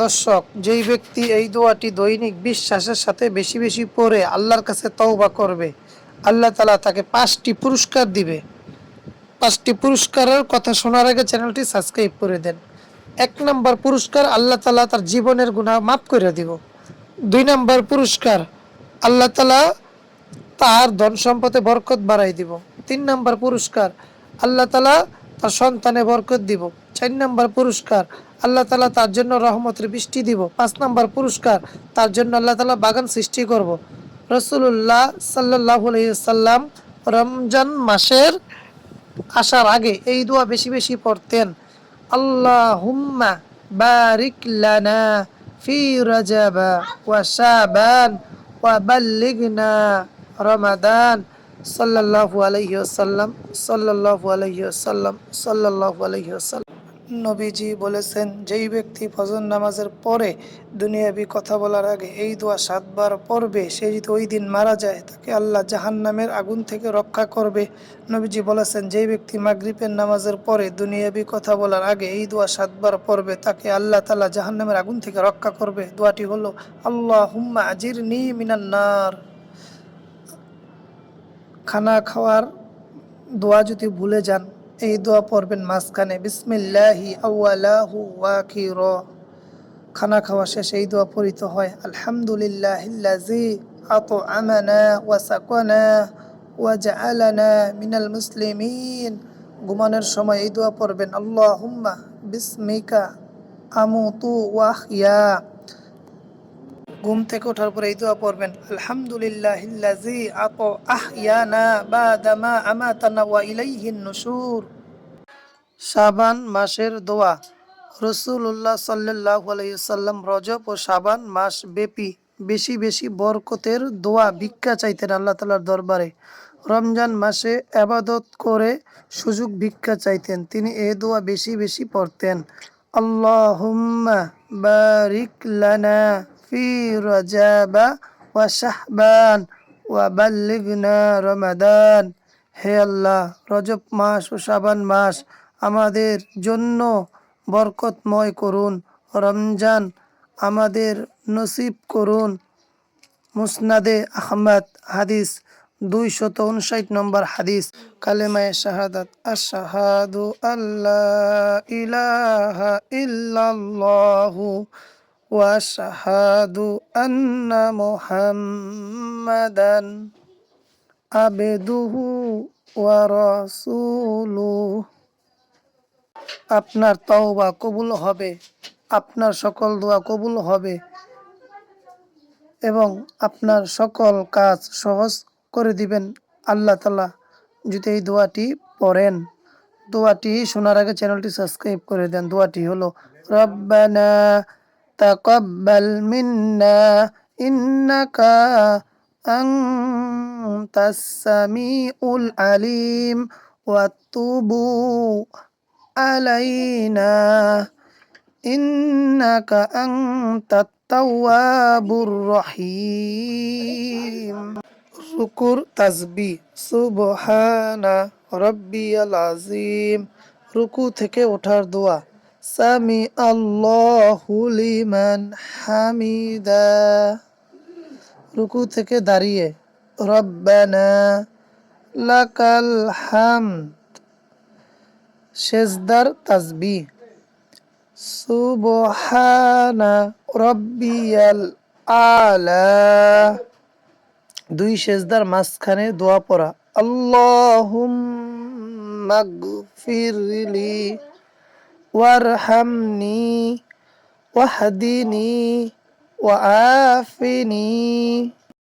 দর্শক, যেই ব্যক্তি এই দোয়াটি দৈনিক বিশ্বাসের সাথে বেশি বেশি পড়ে আল্লাহর কাছে তওবা করবে, আল্লাহ তাআলা তাকে 5টি পুরস্কার দিবে। 5টি পুরস্কারের কথা শোনার আগে চ্যানেলটি সাবস্ক্রাইব করে দেন। 1 নম্বর পুরস্কার, আল্লাহ তাআলা তার জীবনের গুনাহ মাফ করে দিব। 2 নম্বর পুরস্কার, আল্লাহ তাআলা তার ধন সম্পদে বরকত বাড়াই দিব। 3 নম্বর পুরস্কার, আল্লাহ তাআলা তার সন্তানে বরকত দিব। 4 নম্বর পুরস্কার, আল্লাহ তাআলা তার জন্য রহমতের বৃষ্টি দিব। 5 নম্বর পুরস্কার, তার জন্য আল্লাহ তাআলা বাগান সৃষ্টি করব। রাসূলুল্লাহ সাল্লাল্লাহু আলাইহি সাল্লাম রমজান মাসের আসার আগে এই দোয়া বেশি বেশি পড়তেন। আল্লাহুম্মা বারিক লানা ফি রাজাবা ওয়া শাবান ওয়া বাল্লিগনা রমাদান। সাল্লাল্লাহু আলাইহি ওয়াসাল্লাম, সাল্লাল্লাহু আলাইহি ওয়াসাল্লাম, সাল্লাল্লাহু আলাইহি ওয়াসাল্লাম। নবীজি বলেছেন, যেই ব্যক্তি ফজর নামাজের পরে দুনিয়াবি কথা বলার আগে এই দোয়া 7 বার পড়বে, সে যদি ওই দিন মারা যায় তাকে আল্লাহ জাহান্নামের আগুন থেকে রক্ষা করবে। নবীজি বলেছেন, যেই ব্যক্তি মাগরিবের নামাজের পরে দুনিয়াবি কথা বলার আগে এই দোয়া 7 বার পড়বে, তাকে আল্লাহ তাআলা জাহান্নামের আগুন থেকে রক্ষা করবে। দোয়াটি হলো আল্লাহুম্মা আজিরনি মিনান নার। খানা খাওয়ার দোয়া যদি ভুলে যান, এই দোয়া পড়বেন মাঝখানে, বিসমিল্লাহি আউয়ালাহু ওয়া আখির। খানা খাওয়া শেষে এই দোয়া পড়িতে হয়, আলহামদুলিল্লাহিল্লাযী আত'আমানা ওয়া সাকানা ওয়া জাআলানা মিনাল মুসলিমিন। ঘুমানোর সময় এই দোয়া পড়বেন, আল্লাহুম্মা বিসমিকা আমুতু ওয়া আহইয়া। ঘুম থেকে ওঠার পরে এই দোয়া পড়বেন, আলহামদুলিল্লাহিল্লাযী আহইয়ানা বাদামা আমাতানা ওয়া ইলাইহিন নুশুর। শাবান মাসের দোয়া। রাসূলুল্লাহ সাল্লাল্লাহু আলাইহি সাল্লাম রজব ও শাবান মাস ব্যাপী বেশি বেশি বরকতের দোয়া ভিক্ষা চাইতেন আল্লাহ তাআলার দরবারে। রমজান মাসে ইবাদত করে সুযোগ ভিক্ষা চাইতেন। তিনি এই দোয়া বেশি বেশি পড়তেন, আল্লাহুম্মা বারিক লানা ফি রাজাবা ওয়া শাহবান ওয়া বাল্লিগনা রমাদান। হে আল্লাহ, রজব মাস ও শাবান মাস আমাদের জন্য বরকতময় করুন, রমজান আমাদের নসিব করুন। মুসনাদে আহমদ, হাদিস 259 নম্বর হাদিস। কালেমায়ে শাহাদাত, আশহাদু আল্লা ইলাহা ইল্লাল্লাহু ওয়া আশহাদু আন্না মুহাম্মাদান আবদুহু ওয়া রাসূলুহু। আপনার তওবা কবুল হবে, আপনার সকল দোয়া কবুল হবে এবং আপনার সকল কাজ সহজ করে দিবেন আল্লাহ তাআলা যদি এই দোয়াটি পড়েন। দোয়াটি শোনার আগে চ্যানেলটি সাবস্ক্রাইব করে দেন। দোয়াটি হলো, রব্বানা তাকাব্বাল মিন্না ইন্নাকা আনতাস সামিউল আলিম ওয়া তুবু আলাইনা ইন্নাকা আনতাত তাওয়াবুর রহিম। রুকুর তাসবিহ, সুবহানা রাব্বিয়াল আযীম। রুকু থেকে ওঠার দোয়া, সামি আল্লাহু লিমান হামিদা। রুকু থেকে দাঁড়িয়ে, রব্বানা লাকাল হামদ। সেজদার তাসবিহ, সুবহানা রাব্বিয়াল আলা। 2 সেজদার মাঝখানে দোয়া পড়া, আল্লাহুম্মা গফিরলি ওয়ারহামনি ওয়াহদিনি ওয়াআফিনি